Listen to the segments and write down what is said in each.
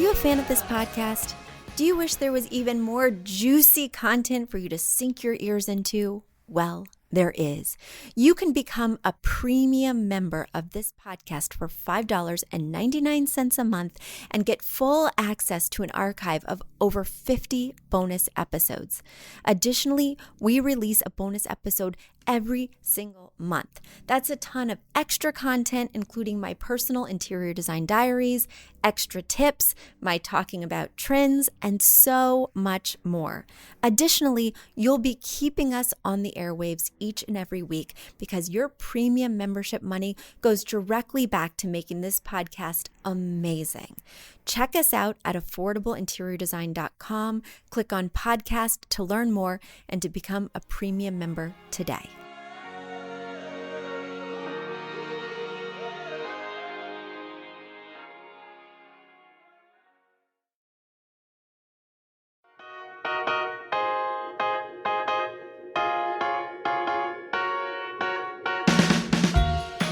you a fan of this podcast? Do you wish there was even more juicy content for you to sink your ears into? Well, there is. You can become a premium member of this podcast for $5.99 a month and get full access to an archive of over 50 bonus episodes. Additionally, we release a bonus episode every single month. That's a ton of extra content, including my personal interior design diaries, extra tips, my talking about trends, and so much more. Additionally, you'll be keeping us on the airwaves each and every week because your premium membership money goes directly back to making this podcast amazing. Check us out at affordableinteriordesign.com. Click on podcast to learn more and to become a premium member today.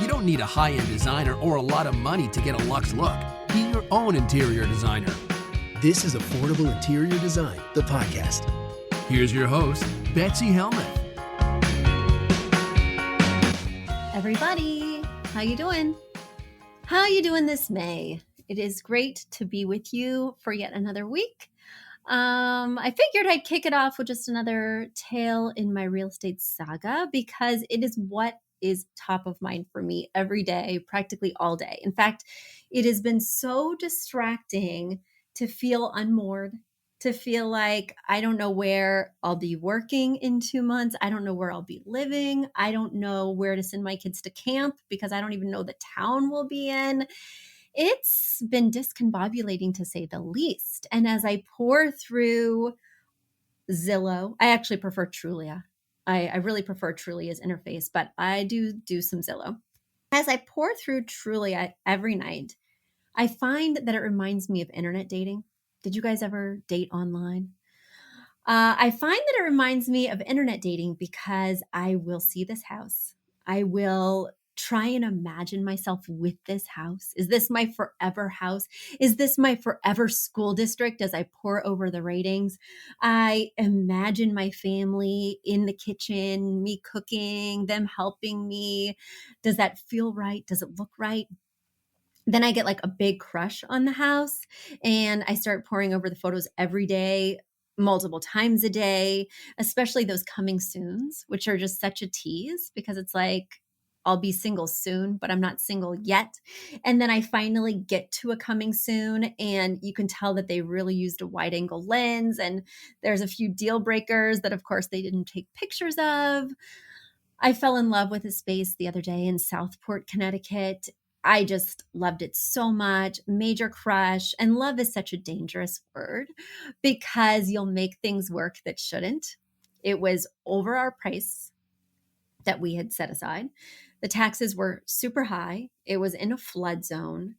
You don't need a high-end designer or a lot of money to get a luxe look. Be your own interior designer. This is Affordable Interior Design, the podcast. Here's your host, Betsy Helmuth. Everybody, how you doing? How you doing this May? It is great to be with you for yet another week. I figured I'd kick it off with just another tale in my real estate saga because it is what is top of mind for me every day, practically all day. In fact, it has been so distracting to feel unmoored, to feel like I don't know where I'll be working in 2 months. I don't know where I'll be living. I don't know where to send my kids to camp because I don't even know the town we'll be in. It's been discombobulating to say the least. And as I pour through Zillow, I actually prefer Trulia. I really prefer Trulia's interface, but I do some Zillow. As I pour through Trulia every night, I find that it reminds me of internet dating. Did you guys ever date online? I find that it reminds me of internet dating because I will see this house. I will try and imagine myself with this house. Is this my forever house? Is this my forever school district as I pour over the ratings? I imagine my family in the kitchen, me cooking, them helping me. Does that feel right? Does it look right? Then I get like a big crush on the house and I start pouring over the photos every day, multiple times a day, especially those coming soons, which are just such a tease because it's like, I'll be single soon, but I'm not single yet. And then I finally get to a coming soon and you can tell that they really used a wide angle lens and there's a few deal breakers that of course they didn't take pictures of. I fell in love with a space the other day in Southport, Connecticut. I just loved it so much, major crush. And love is such a dangerous word because you'll make things work that shouldn't. It was over our price that we had set aside. The taxes were super high. It was in a flood zone.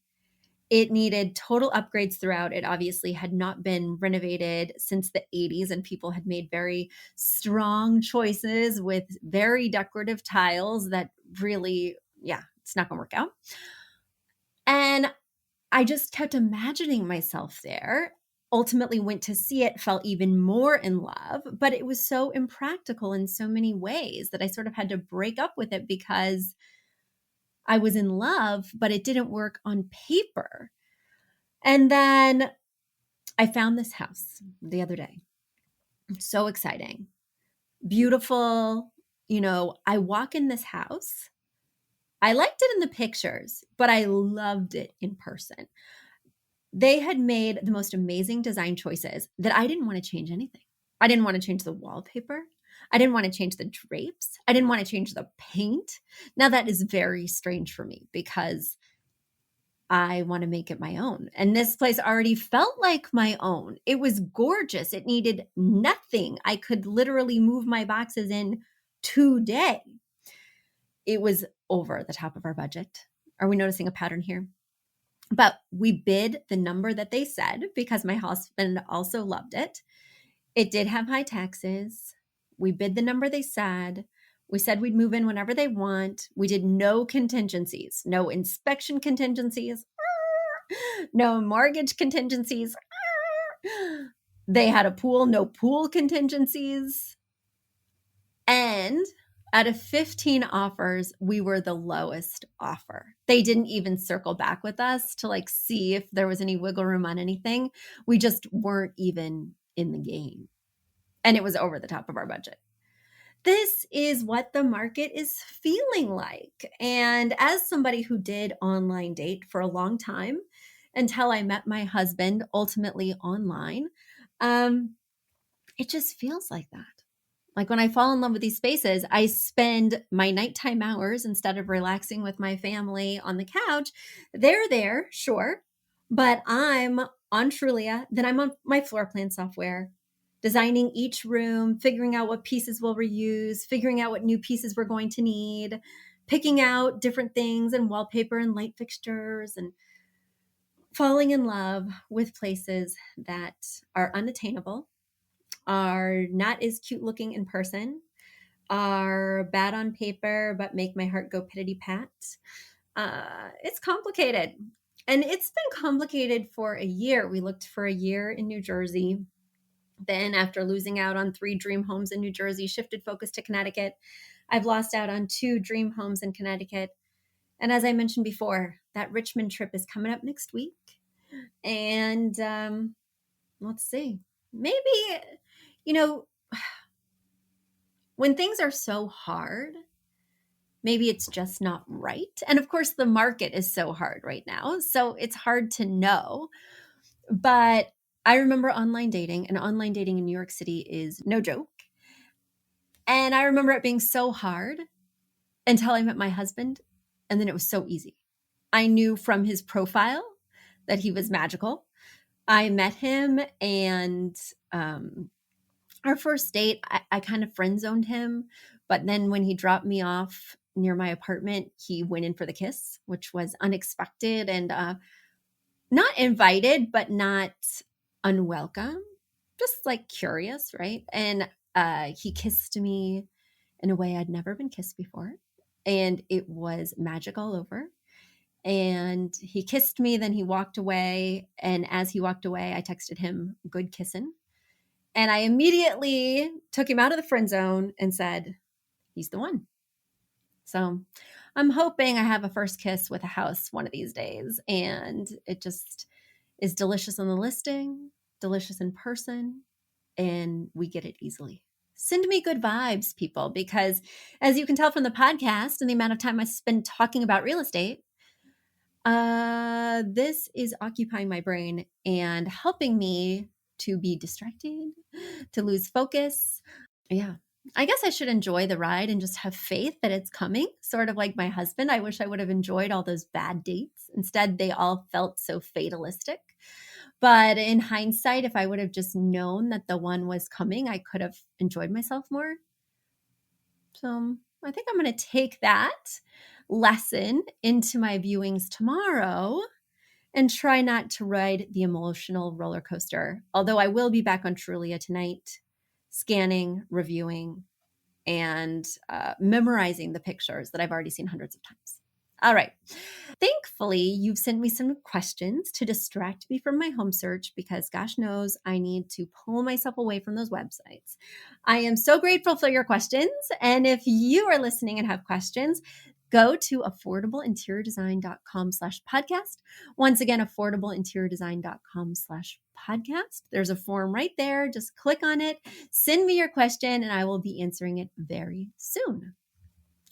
It needed total upgrades throughout. It obviously had not been renovated since the 80s, and people had made very strong choices with very decorative tiles that really, it's not going to work out. And I just kept imagining myself there. Ultimately went to see it, fell even more in love, but it was so impractical in so many ways that I sort of had to break up with it because I was in love, but it didn't work on paper. And then I found this house the other day. So exciting, beautiful. I walk in this house. I liked it in the pictures, but I loved it in person. They had made the most amazing design choices that I didn't want to change anything. I didn't want to change the wallpaper. I didn't want to change the drapes. I didn't want to change the paint. Now that is very strange for me because I want to make it my own. And this place already felt like my own. It was gorgeous. It needed nothing. I could literally move my boxes in today. It was over the top of our budget. Are we noticing a pattern here? But we bid the number that they said because my husband also loved it. It did have high taxes. We bid the number they said. We said we'd move in whenever they want. We did no contingencies, no inspection contingencies. No mortgage contingencies. They had a pool, no pool contingencies. And out of 15 offers, we were the lowest offer. They didn't even circle back with us to like see if there was any wiggle room on anything. We just weren't even in the game. And it was over the top of our budget. This is what the market is feeling like. And as somebody who did online date for a long time until I met my husband, ultimately online, it just feels like that. Like when I fall in love with these spaces, I spend my nighttime hours instead of relaxing with my family on the couch. They're there, sure, but I'm on Trulia, then I'm on my floor plan software, designing each room, figuring out what pieces we'll reuse, figuring out what new pieces we're going to need, picking out different things and wallpaper and light fixtures, and falling in love with places that are unattainable, are not as cute looking in person, are bad on paper, but make my heart go pittity pat. It's complicated. And it's been complicated for a year. We looked for a year in New Jersey. Then, after losing out on 3 dream homes in New Jersey, shifted focus to Connecticut. I've lost out on 2 dream homes in Connecticut. And as I mentioned before, that Richmond trip is coming up next week. And let's see. Maybe, when things are so hard, maybe it's just not right. And of course, the market is so hard right now. So it's hard to know. But I remember online dating, and online dating in New York City is no joke. And I remember it being so hard until I met my husband. And then it was so easy. I knew from his profile that he was magical. I met him, and our first date, I kind of friend zoned him. But then when he dropped me off near my apartment, he went in for the kiss, which was unexpected and not invited, but not unwelcome, just like curious, right? And he kissed me in a way I'd never been kissed before. And it was magic all over. And he kissed me, then he walked away. And as he walked away, I texted him, "Good kissing." And I immediately took him out of the friend zone and said, he's the one. So I'm hoping I have a first kiss with a house one of these days. And it just is delicious on the listing, delicious in person, and we get it easily. Send me good vibes, people, because as you can tell from the podcast and the amount of time I spend talking about real estate, this is occupying my brain and helping me to be distracted, to lose focus. Yeah. I guess I should enjoy the ride and just have faith that it's coming, sort of like my husband. I wish I would have enjoyed all those bad dates. Instead, they all felt so fatalistic. But in hindsight, if I would have just known that the one was coming, I could have enjoyed myself more. So I think I'm going to take that lesson into my viewings tomorrow and try not to ride the emotional roller coaster. Although I will be back on Trulia tonight, scanning, reviewing, and memorizing the pictures that I've already seen hundreds of times. All right. Thankfully, you've sent me some questions to distract me from my home search because gosh knows I need to pull myself away from those websites. I am so grateful for your questions. And if you are listening and have questions, go to affordableinteriordesign.com/podcast. Once again, affordableinteriordesign.com/podcast. There's a form right there. Just click on it, send me your question, and I will be answering it very soon.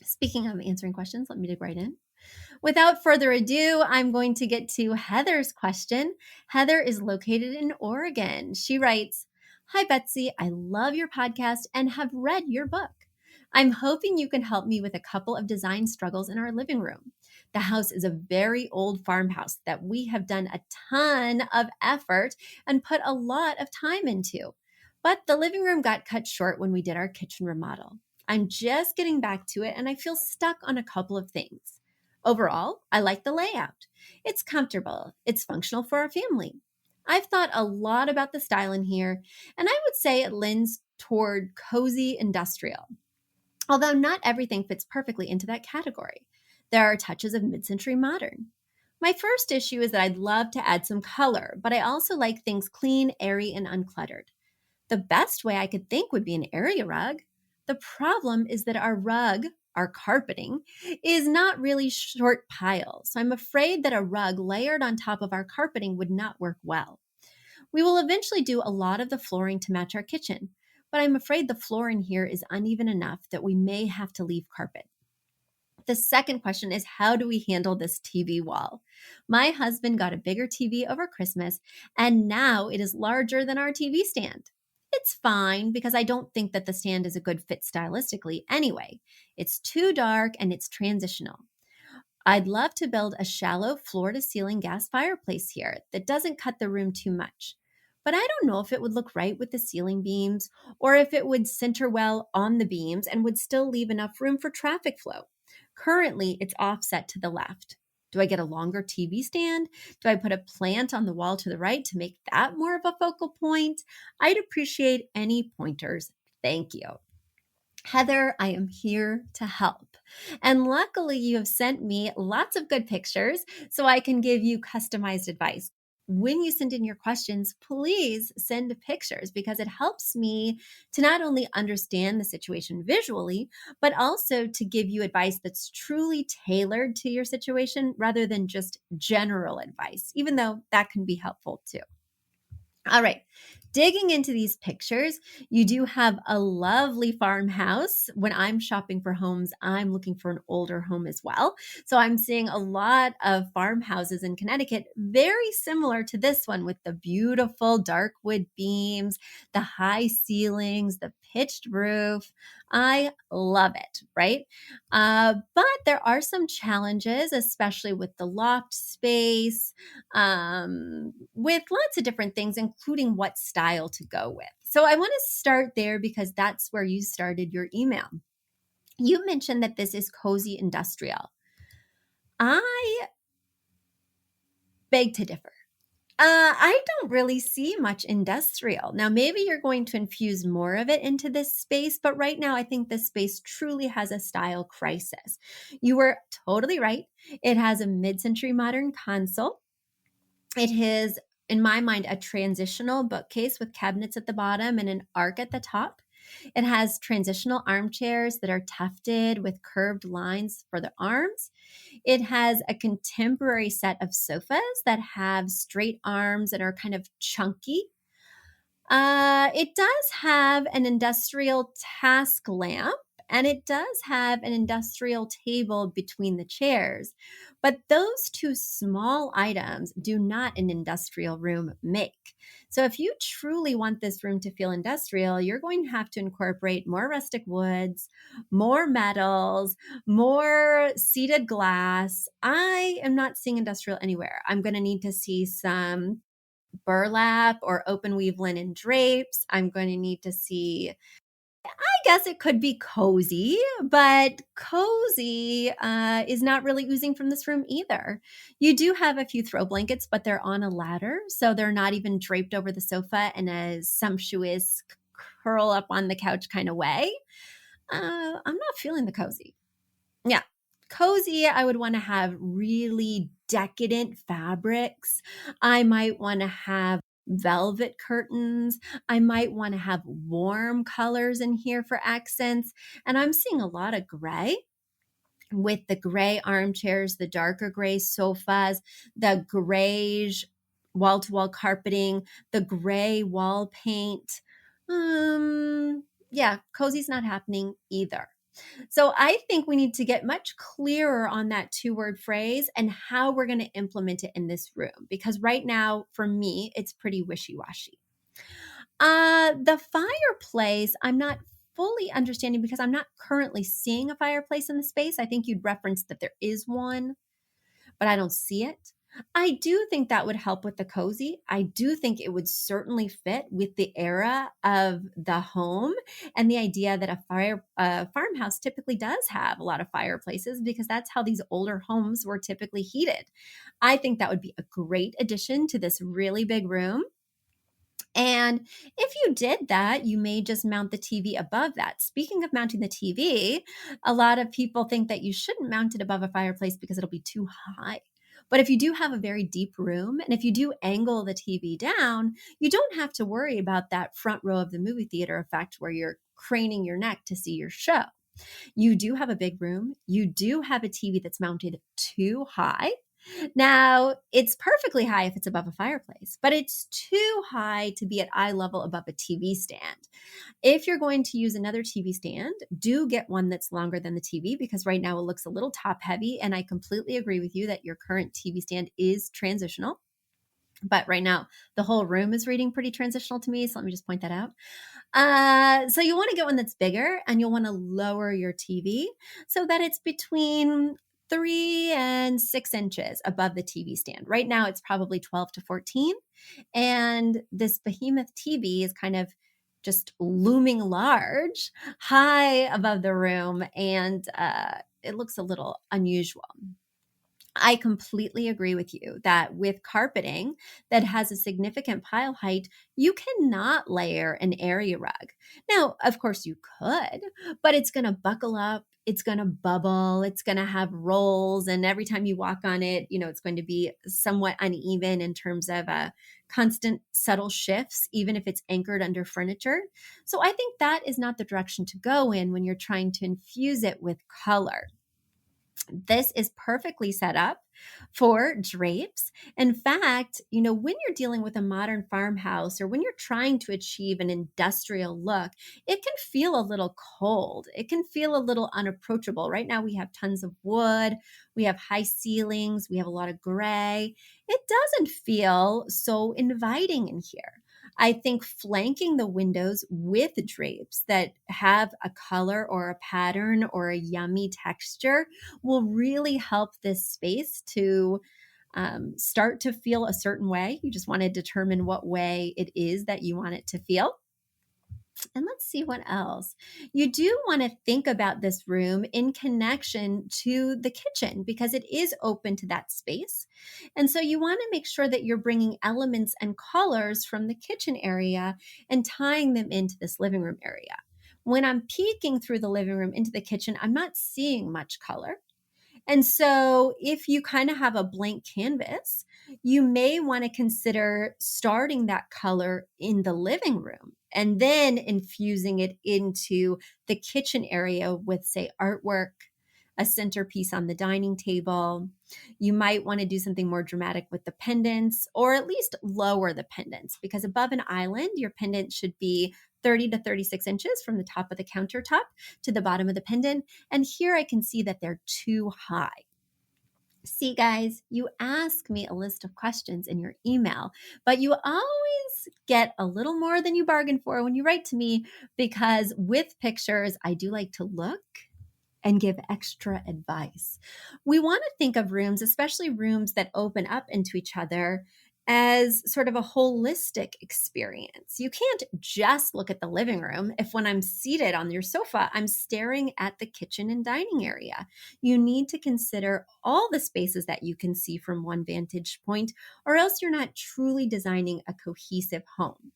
Speaking of answering questions, let me dig right in. Without further ado, I'm going to get to Heather's question. Heather is located in Oregon. She writes, "Hi, Betsy. I love your podcast and have read your book. I'm hoping you can help me with a couple of design struggles in our living room. The house is a very old farmhouse that we have done a ton of effort and put a lot of time into. But the living room got cut short when we did our kitchen remodel. I'm just getting back to it and I feel stuck on a couple of things. Overall, I like the layout. It's comfortable. It's functional for our family. I've thought a lot about the style in here, and I would say it lends toward cozy industrial. Although not everything fits perfectly into that category. There are touches of mid-century modern. My first issue is that I'd love to add some color, but I also like things clean, airy, and uncluttered. The best way I could think would be an area rug. The problem is that our carpeting, is not really short piles, so I'm afraid that a rug layered on top of our carpeting would not work well. We will eventually do a lot of the flooring to match our kitchen, but I'm afraid the floor in here is uneven enough that we may have to leave carpet. The second question is, how do we handle this TV wall? My husband got a bigger TV over Christmas, and now it is larger than our TV stand. It's fine because I don't think that the stand is a good fit stylistically anyway. It's too dark and it's transitional. I'd love to build a shallow floor to ceiling gas fireplace here that doesn't cut the room too much. But I don't know if it would look right with the ceiling beams or if it would center well on the beams and would still leave enough room for traffic flow. Currently, it's offset to the left. Do I get a longer TV stand? Do I put a plant on the wall to the right to make that more of a focal point? I'd appreciate any pointers. Thank you. Heather, I am here to help. And luckily, you have sent me lots of good pictures so I can give you customized advice. When you send in your questions, please send pictures because it helps me to not only understand the situation visually, but also to give you advice that's truly tailored to your situation rather than just general advice, even though that can be helpful too. All right. Digging into these pictures, you do have a lovely farmhouse. When I'm shopping for homes, I'm looking for an older home as well. So I'm seeing a lot of farmhouses in Connecticut, very similar to this one with the beautiful dark wood beams, the high ceilings, the pitched roof. I love it, right? But there are some challenges, especially with the loft space, with lots of different things, including what style to go with. So I want to start there because that's where you started your email. You mentioned that this is cozy industrial. I beg to differ. I don't really see much industrial. Now, maybe you're going to infuse more of it into this space, but right now I think this space truly has a style crisis. You were totally right. It has a mid-century modern console. It is, in my mind, a transitional bookcase with cabinets at the bottom and an arc at the top. It has transitional armchairs that are tufted with curved lines for the arms. It has a contemporary set of sofas that have straight arms and are kind of chunky. It does have an industrial task lamp and it does have an industrial table between the chairs. But those two small items do not an industrial room make. So if you truly want this room to feel industrial, you're going to have to incorporate more rustic woods, more metals, more seated glass. I am not seeing industrial anywhere. I'm going to need to see some burlap or open weave linen drapes. I'm going to need to see, I guess it could be cozy, but cozy is not really oozing from this room either. You do have a few throw blankets, but they're on a ladder, so they're not even draped over the sofa in a sumptuous curl up on the couch kind of way. I'm not feeling the cozy. Yeah. Cozy, I would want to have really decadent fabrics. I might want to have velvet curtains. I might want to have warm colors in here for accents. And I'm seeing a lot of gray with the gray armchairs, the darker gray sofas, the grayish wall-to-wall carpeting, the gray wall paint. Yeah, cozy's not happening either. So I think we need to get much clearer on that two-word phrase and how we're going to implement it in this room. Because right now, for me, it's pretty wishy-washy. The fireplace, I'm not fully understanding because I'm not currently seeing a fireplace in the space. I think you'd referenced that there is one, but I don't see it. I do think that would help with the cozy. I do think it would certainly fit with the era of the home and the idea that a farmhouse typically does have a lot of fireplaces because that's how these older homes were typically heated. I think that would be a great addition to this really big room. And if you did that, you may just mount the TV above that. Speaking of mounting the TV, a lot of people think that you shouldn't mount it above a fireplace because it'll be too high. But if you do have a very deep room, and if you do angle the TV down, you don't have to worry about that front row of the movie theater effect where you're craning your neck to see your show. You do have a big room. You do have a TV that's mounted too high. Now, it's perfectly high if it's above a fireplace, but it's too high to be at eye level above a TV stand. If you're going to use another TV stand, do get one that's longer than the TV, because right now it looks a little top heavy. And I completely agree with you that your current TV stand is transitional. But right now, the whole room is reading pretty transitional to me. So let me just point that out. So you want to get one that's bigger, and you'll want to lower your TV so that it's between 3 and 6 inches above the TV stand. Right now, it's probably 12 to 14. And this behemoth TV is kind of just looming large, high above the room, and it looks a little unusual. I completely agree with you that with carpeting that has a significant pile height, you cannot layer an area rug. Now, of course, you could, but it's going to buckle up. It's going to bubble. It's going to have rolls. And every time you walk on it, it's going to be somewhat uneven in terms of constant subtle shifts, even if it's anchored under furniture. So I think that is not the direction to go in when you're trying to infuse it with color. This is perfectly set up for drapes. In fact, when you're dealing with a modern farmhouse, or when you're trying to achieve an industrial look, it can feel a little cold. It can feel a little unapproachable. Right now, we have tons of wood. We have high ceilings. We have a lot of gray. It doesn't feel so inviting in here. I think flanking the windows with drapes that have a color or a pattern or a yummy texture will really help this space to start to feel a certain way. You just want to determine what way it is that you want it to feel. And let's see what else. You do want to think about this room in connection to the kitchen, because it is open to that space. And so you want to make sure that you're bringing elements and colors from the kitchen area and tying them into this living room area. When I'm peeking through the living room into the kitchen, I'm not seeing much color. And so if you kind of have a blank canvas, you may want to consider starting that color in the living room and then infusing it into the kitchen area with, say, artwork, a centerpiece on the dining table. You might want to do something more dramatic with the pendants, or at least lower the pendants, because above an island, your pendant should be 30 to 36 inches from the top of the countertop to the bottom of the pendant. And here I can see that they're too high. See, guys, you ask me a list of questions in your email, but you always get a little more than you bargained for when you write to me, because with pictures, I do like to look and give extra advice. We want to think of rooms, especially rooms that open up into each other, as sort of a holistic experience. You can't just look at the living room if, when I'm seated on your sofa, I'm staring at the kitchen and dining area. You need to consider all the spaces that you can see from one vantage point, or else you're not truly designing a cohesive home.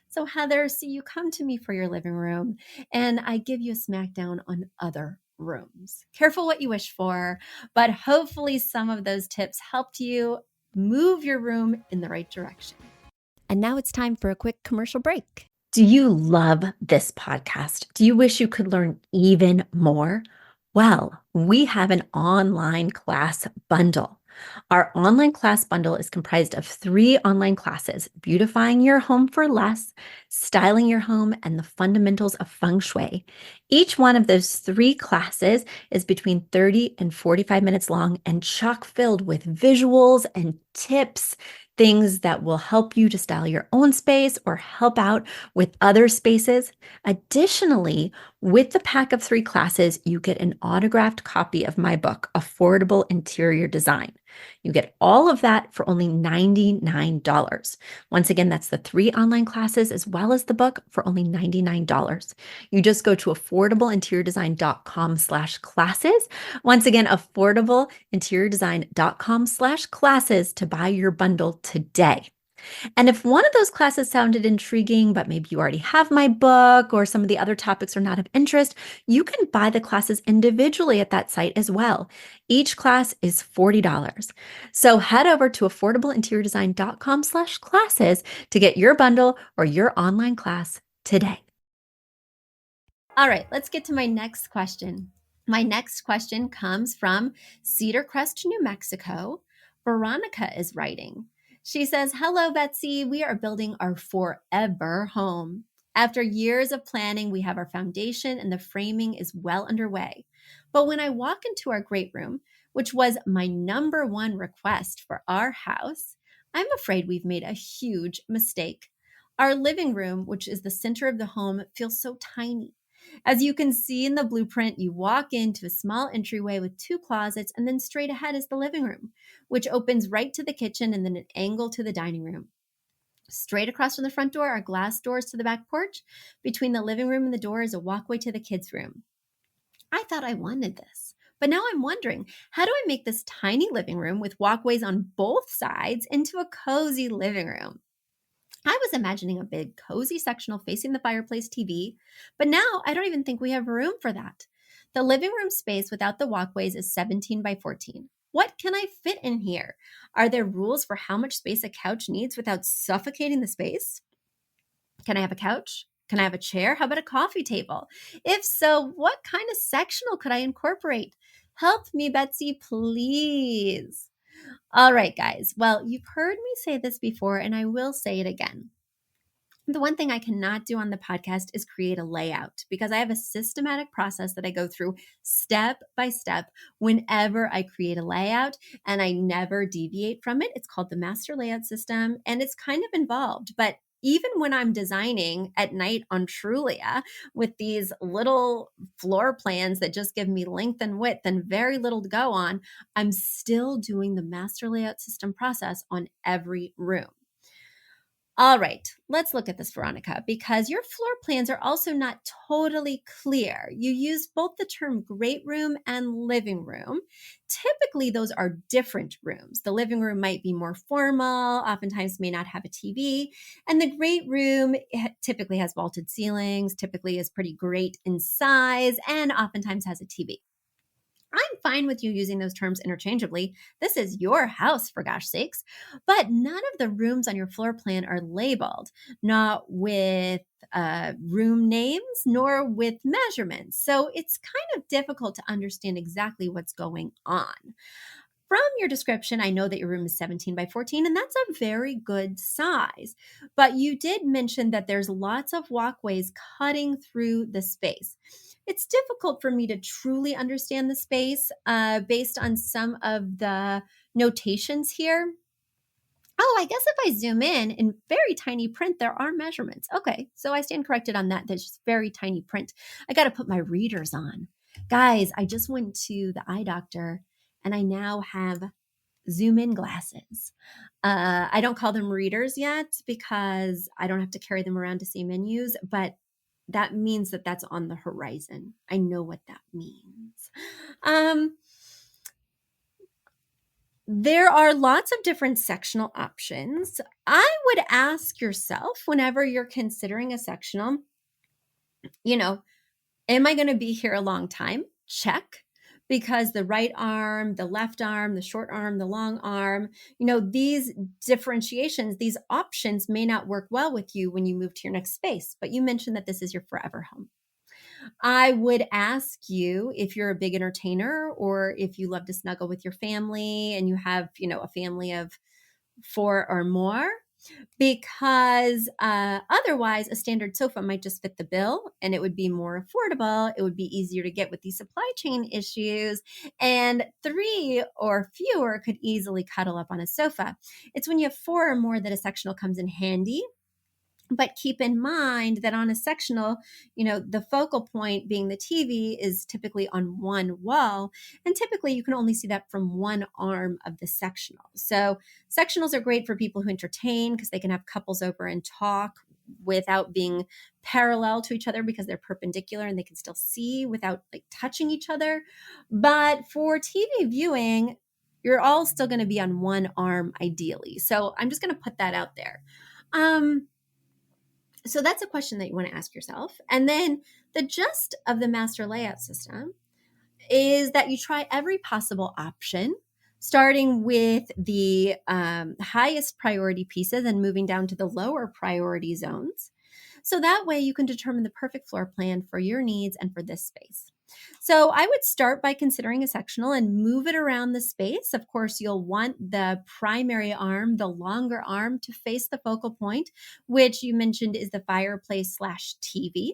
So Heather, you come to me for your living room, and I give you a smackdown on other rooms. Careful what you wish for, but hopefully some of those tips helped you move your room in the right direction. And now it's time for a quick commercial break. Do you love this podcast? Do you wish you could learn even more? Well, we have an online class bundle. Our online class bundle is comprised of 3 online classes: beautifying your home for less, styling your home, and the fundamentals of feng shui. Each one of those 3 classes is between 30 and 45 minutes long and chock filled with visuals and tips, things that will help you to style your own space or help out with other spaces. Additionally, with the pack of 3 classes, you get an autographed copy of my book, Affordable Interior Design. You get all of that for only $99. Once again, that's the 3 online classes as well as the book for only $99. You just go to affordableinteriordesign.com/classes. Once again, affordableinteriordesign.com/classes to buy your bundle today. And if one of those classes sounded intriguing, but maybe you already have my book or some of the other topics are not of interest, you can buy the classes individually at that site as well. Each class is $40. So head over to affordableinteriordesign.com/classes to get your bundle or your online class today. All right, let's get to my next question. My next question comes from Cedar Crest, New Mexico. Veronica is writing. She says, "Hello, Betsy. We are building our forever home. After years of planning, we have our foundation and the framing is well underway. But when I walk into our great room, which was my number one request for our house, I'm afraid we've made a huge mistake. Our living room, which is the center of the home, feels so tiny. As you can see in the blueprint, you walk into a small entryway with 2 closets, and then straight ahead is the living room, which opens right to the kitchen and then an angle to the dining room. Straight across from the front door are glass doors to the back porch. Between the living room and the door is a walkway to the kids' room. I thought I wanted this, but now I'm wondering, how do I make this tiny living room with walkways on both sides into a cozy living room? I was imagining a big, cozy sectional facing the fireplace TV, but now I don't even think we have room for that. The living room space without the walkways is 17 by 14. What can I fit in here? Are there rules for how much space a couch needs without suffocating the space? Can I have a couch? Can I have a chair? How about a coffee table? If so, what kind of sectional could I incorporate? Help me, Betsy, please. All right, guys. Well, you've heard me say this before, and I will say it again. The one thing I cannot do on the podcast is create a layout because I have a systematic process that I go through step by step whenever I create a layout, and I never deviate from it. It's called the master layout system, and it's kind of involved. But even when I'm designing at night on Trulia with these little floor plans that just give me length and width and very little to go on, I'm still doing the master layout system process on every room. All right, let's look at this, Veronica, because your floor plans are also not totally clear. You use both the term great room and living room. Typically, those are different rooms. The living room might be more formal, oftentimes may not have a TV, and the great room typically has vaulted ceilings, typically is pretty great in size, and oftentimes has a TV. I'm fine with you using those terms interchangeably. This is your house, for gosh sakes. But none of the rooms on your floor plan are labeled, not with room names nor with measurements. So it's kind of difficult to understand exactly what's going on. From your description, I know that your room is 17 by 14, and that's a very good size. But you did mention that there's lots of walkways cutting through the space. It's difficult for me to truly understand the space based on some of the notations here. Oh, I guess if I zoom in very tiny print, there are measurements. Okay, so I stand corrected on that. There's just very tiny print. I got to put my readers on. Guys, I just went to the eye doctor and I now have zoom in glasses. I don't call them readers yet because I don't have to carry them around to see menus, but that means that that's on the horizon. I know what that means. There are lots of different sectional options. I would ask yourself whenever you're considering a sectional, am I going to be here a long time? Check. Because the right arm, the left arm, the short arm, the long arm, these differentiations, these options may not work well with you when you move to your next space. But you mentioned that this is your forever home. I would ask you if you're a big entertainer or if you love to snuggle with your family and you have, a family of 4 or more, because otherwise a standard sofa might just fit the bill and it would be more affordable. It would be easier to get with these supply chain issues, and 3 or fewer could easily cuddle up on a sofa. It's when you have 4 or more that a sectional comes in handy. But keep in mind that on a sectional, the focal point being the TV is typically on one wall. And typically you can only see that from one arm of the sectional. So sectionals are great for people who entertain because they can have couples over and talk without being parallel to each other because they're perpendicular and they can still see without touching each other. But for TV viewing, You're all still going to be on one arm ideally. So I'm just going to put that out there. So that's a question that you want to ask yourself. And then the gist of the master layout system is that you try every possible option, starting with the highest priority pieces and moving down to the lower priority zones. So that way you can determine the perfect floor plan for your needs and for this space. So I would start by considering a sectional and move it around the space. Of course, you'll want the primary arm, the longer arm, to face the focal point, which you mentioned is the fireplace / TV.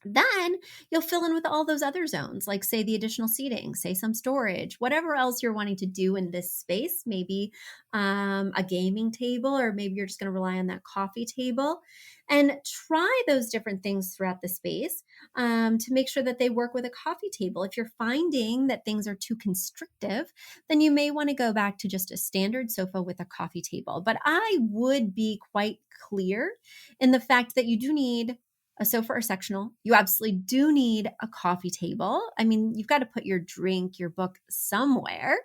Then you'll fill in with all those other zones, like say the additional seating, say some storage, whatever else you're wanting to do in this space, maybe a gaming table, or maybe you're just going to rely on that coffee table, and try those different things throughout the space to make sure that they work with a coffee table. If you're finding that things are too constrictive, then you may want to go back to just a standard sofa with a coffee table. But I would be quite clear in the fact that you do need a sofa or sectional. You absolutely do need a coffee table. I mean, you've got to put your drink, your book somewhere.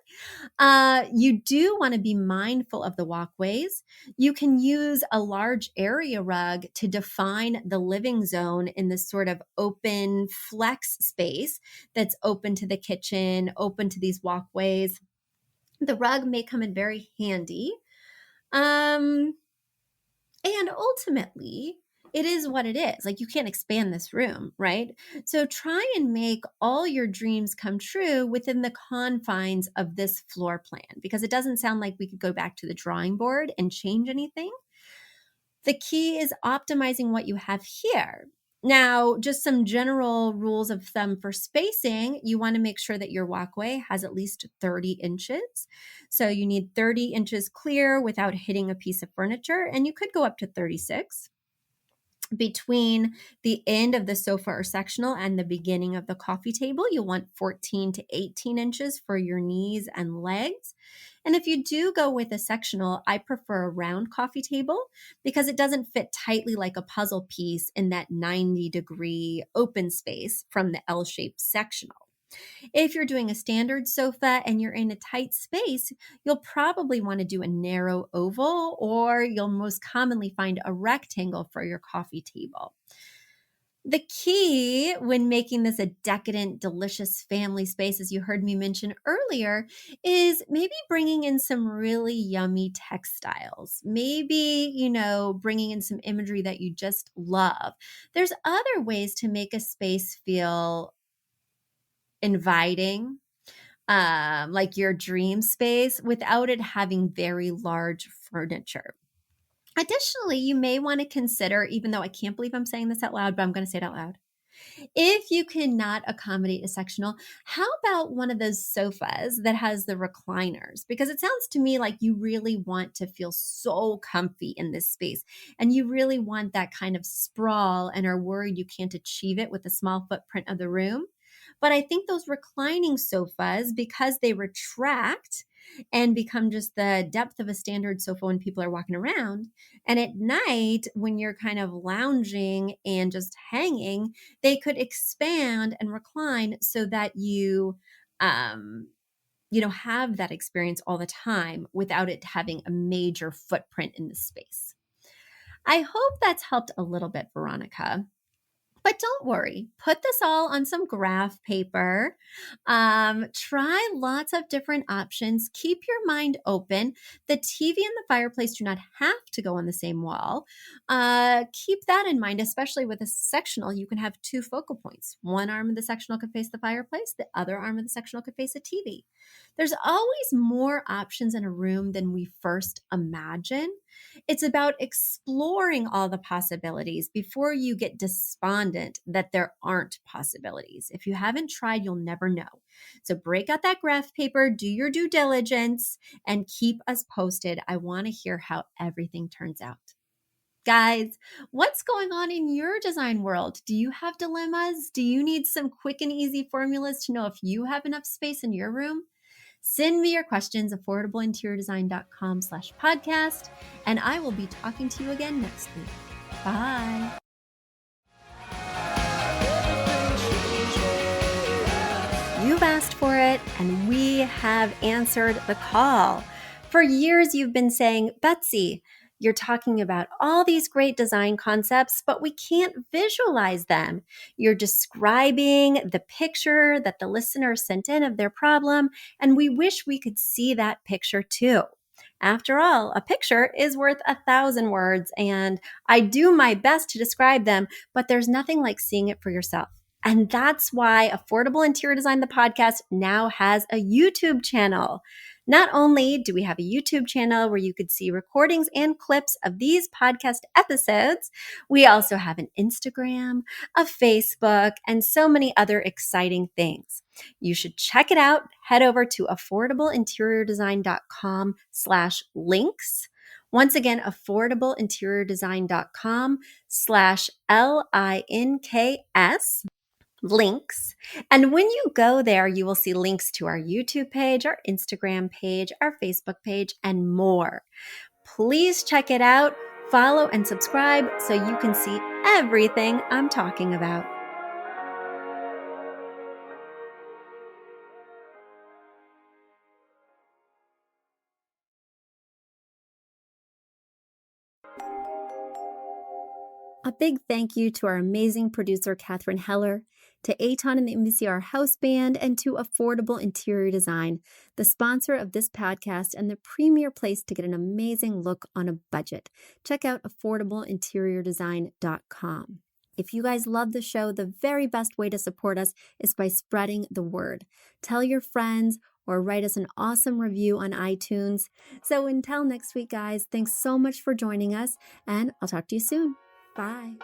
You do want to be mindful of the walkways. You can use a large area rug to define the living zone in this sort of open flex space that's open to the kitchen, open to these walkways. The rug may come in very handy. And ultimately, it is what it is. Like, you can't expand this room, right? So try and make all your dreams come true within the confines of this floor plan, because it doesn't sound like we could go back to the drawing board and change anything. The key is optimizing what you have here. Now, just some general rules of thumb for spacing. You want to make sure that your walkway has at least 30 inches. So you need 30 inches clear without hitting a piece of furniture, and you could go up to 36. Between the end of the sofa or sectional and the beginning of the coffee table, you'll want 14 to 18 inches for your knees and legs. And if you do go with a sectional, I prefer a round coffee table because it doesn't fit tightly like a puzzle piece in that 90-degree open space from the L-shaped sectional. If you're doing a standard sofa and you're in a tight space, you'll probably want to do a narrow oval, or you'll most commonly find a rectangle for your coffee table. The key when making this a decadent, delicious family space, as you heard me mention earlier, is maybe bringing in some really yummy textiles. Maybe, bringing in some imagery that you just love. There's other ways to make a space feel inviting, like your dream space, without it having very large furniture. Additionally, you may want to consider, even though I can't believe I'm saying this out loud, but I'm going to say it out loud. If you cannot accommodate a sectional, how about one of those sofas that has the recliners? Because it sounds to me like you really want to feel so comfy in this space, and you really want that kind of sprawl and are worried you can't achieve it with the small footprint of the room. But I think those reclining sofas, because they retract and become just the depth of a standard sofa when people are walking around, and at night when you're kind of lounging and just hanging, they could expand and recline so that you have that experience all the time without it having a major footprint in the space. I hope that's helped a little bit, Veronica. But don't worry, put this all on some graph paper. Try lots of different options. Keep your mind open. The TV and the fireplace do not have to go on the same wall. Keep that in mind, especially with a sectional. You can have two focal points. One arm of the sectional could face the fireplace. The other arm of the sectional could face a TV. There's always more options in a room than we first imagine. It's about exploring all the possibilities before you get despondent that there aren't possibilities. If you haven't tried, you'll never know. So break out that graph paper, do your due diligence, and keep us posted. I want to hear how everything turns out. Guys, what's going on in your design world? Do you have dilemmas? Do you need some quick and easy formulas to know if you have enough space in your room? Send me your questions, affordableinteriordesign.com/podcast, and I will be talking to you again next week. Bye. You've asked for it, and we have answered the call. For years, you've been saying, Betsy, you're talking about all these great design concepts, but we can't visualize them. You're describing the picture that the listener sent in of their problem, and we wish we could see that picture too. After all, a picture is worth 1,000 words, and I do my best to describe them, but there's nothing like seeing it for yourself. And that's why Affordable Interior Design, the podcast, now has a YouTube channel. Not only do we have a YouTube channel where you could see recordings and clips of these podcast episodes, we also have an Instagram, a Facebook, and so many other exciting things. You should check it out. Head over to affordableinteriordesign.com/links. Once again, affordableinteriordesign.com/LINKS. Links. And when you go there, you will see links to our YouTube page, our Instagram page, our Facebook page, and more. Please check it out, follow and subscribe so you can see everything I'm talking about. A big thank you to our amazing producer, Catherine Heller, to Aton and the MBCR House Band, and to Affordable Interior Design, the sponsor of this podcast and the premier place to get an amazing look on a budget. Check out affordableinteriordesign.com. If you guys love the show, the very best way to support us is by spreading the word. Tell your friends or write us an awesome review on iTunes. So until next week, guys, thanks so much for joining us, and I'll talk to you soon. Bye.